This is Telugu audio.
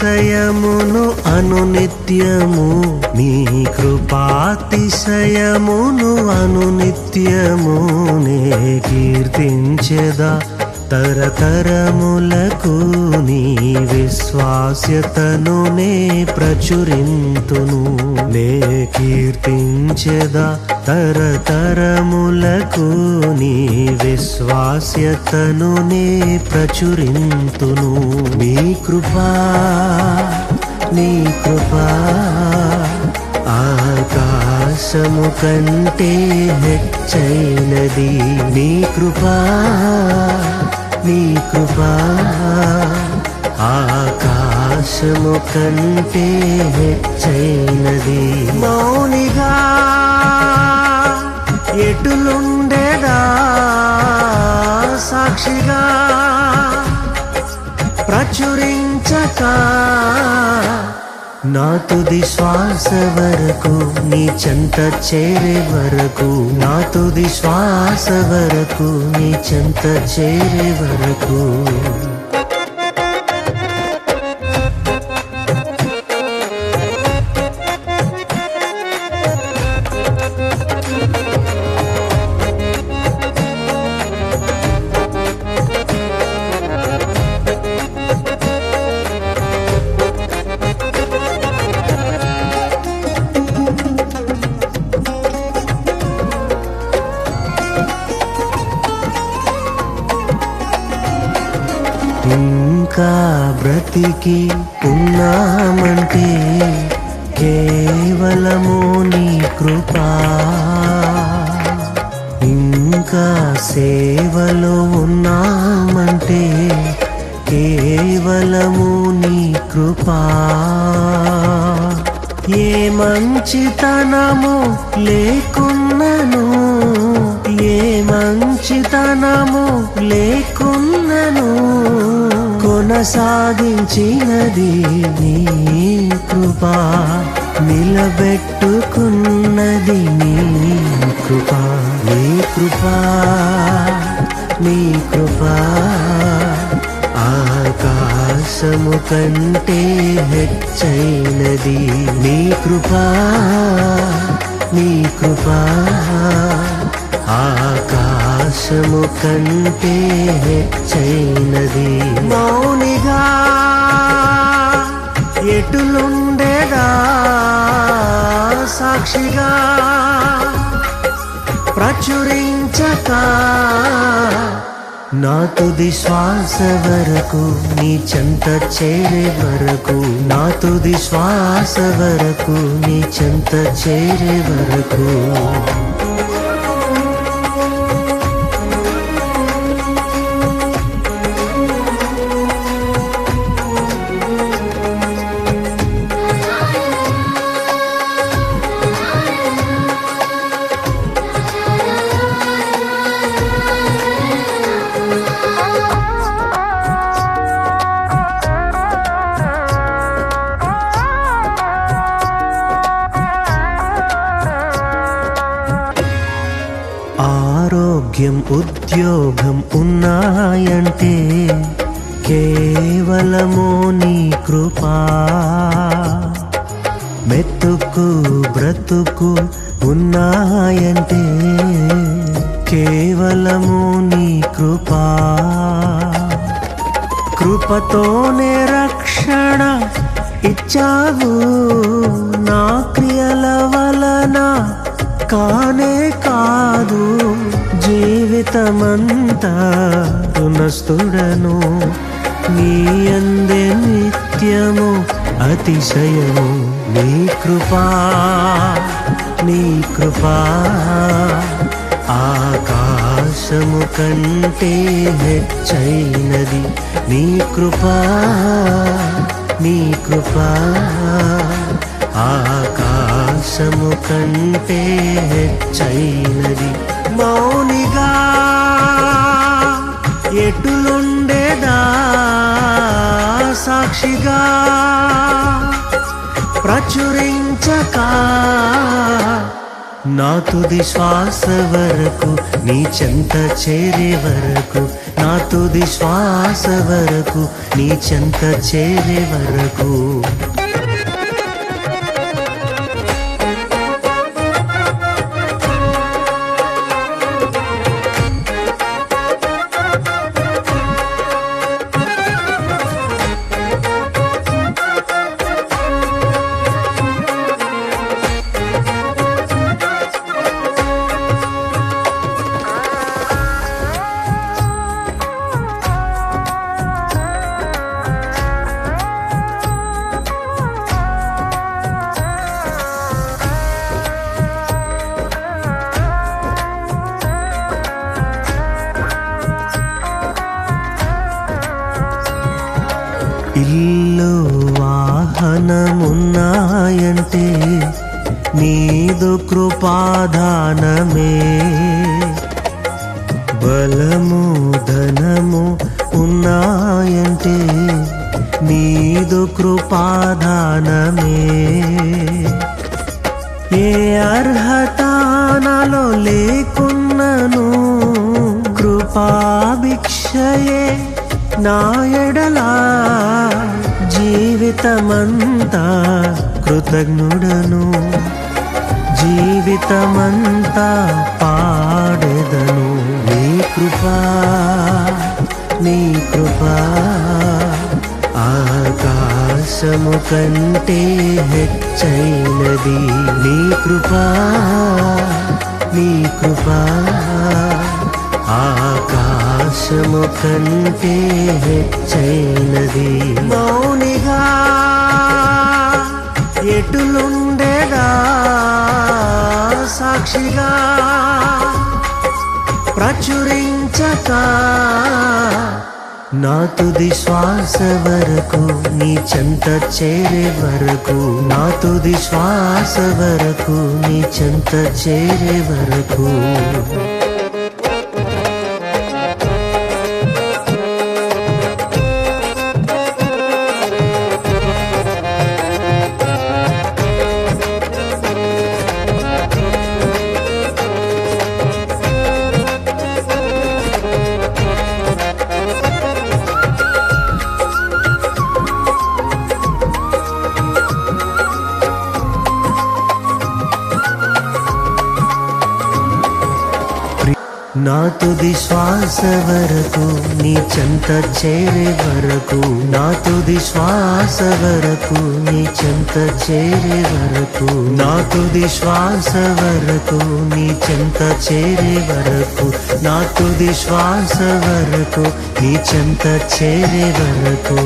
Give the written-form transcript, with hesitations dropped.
కృపాతిశయమును అనునిత్యము నీ కృపాతిశయమును అనునిత్యము నే కీర్తించెదా తరతరములకు నీ విశ్వాస్యతను నే ప్రచురింతును నే కీర్తించెదా తరతరములకు నీ విశ్వాస్యతను నే ప్రచురింతును నీ కృపా ఆకాశము కంటే హెచ్చైనది నీ కృపా ఆకాశము కంటే హెచ్చైనది మౌనిగా ఎటులుండేదా సాక్షిగా ప్రచురించక నా తుది శ్వాస వరకు నీ చెంత చేరే వరకు నా తుది శ్వాస వరకు నీ చెంత చేరే వరకు ఇంకా బ్రతికి ఉన్నామంటే కేవలము నీ కృపా ఇంకా సేవలో ఉన్నామంటే కేవలము నీ కృపా ఏ మంచితనము లేకున్నను ఏ మంచితనము లేకున్నను కొనసాగించినది నీ కృపా నిలబెట్టుకున్నది నీ కృపా నీ కృపా నీ కృపా ఆకాశము కంటే హెచ్చైనది నీ కృపా ఆకాశము కంటే హెచ్చైనది మౌనిగా ఎటులుండేదా సాక్షిగా ప్రచురించక నా తుది శ్వాస వరకు నీ చెంత చేరే వరకు నా తుది శ్వాస వరకు నీ చెంత చేరే వరకు ఆరోగ్యం ఉద్యోగం ఉన్నాయంటే కేవలము నీ కృపా మెతుకు బ్రతుకు ఉన్నాయంటే కేవలము నీ కృపా కృపతోనే రక్షణ ఇచ్చావు నా క్రియల వలన కానే కాదు జీవితమంతా రుణస్థుడను నీ యందే నిత్యము అతిశయము నీ కృపా ఆకాశము కంటే హెచ్చైనది నీ కృపా ఆకాశము కంటే హెచ్చైనది మౌనిగా ఎటులుండేదా సాక్షిగా ప్రచురించక నా తుది శ్వాస వరకు నీ చెంత చేరే వరకు, నా తుది శ్వాస వరకు నీ చెంత చేరే వరకు. ఇల్లు వాహనమున్నాయంటే నీదు కృపాదానమే, బలము ధనము ఉన్నాయంటే నీదు కృపాదానమే. ఏ అర్హత నాలో లేకున్నను కృపాభిక్షయే నా ఎడలా, జీవితమంతా కృతజ్ఞుడను, జీవితమంతా పాడెదను. నీ కృపా నీ కృపా ఆకాశము కంటే హెచ్చైనది. నీ కృపా నీ కృపా ఆకాశము కంటే హెచ్చైనది. మౌనిగా ఎటులుండేదా సాక్షిగా ప్రచురించక, నా తుది శ్వాస వరకు నీ చెంత చేరే వరకు, నా తుది శ్వాస వరకు నీ చెంత చేరే వరకు. నా తుది శ్వాస వరకు నీ చెంత చేరే వరకు, నా తుది శ్వాస వరకు నీ చెంత చేరే వరకు, నా తుది శ్వాస వరకు నీ చెంత చేరే వరకు, నా తుది శ్వాస వరకు నీ చెంత చేరే వరకు.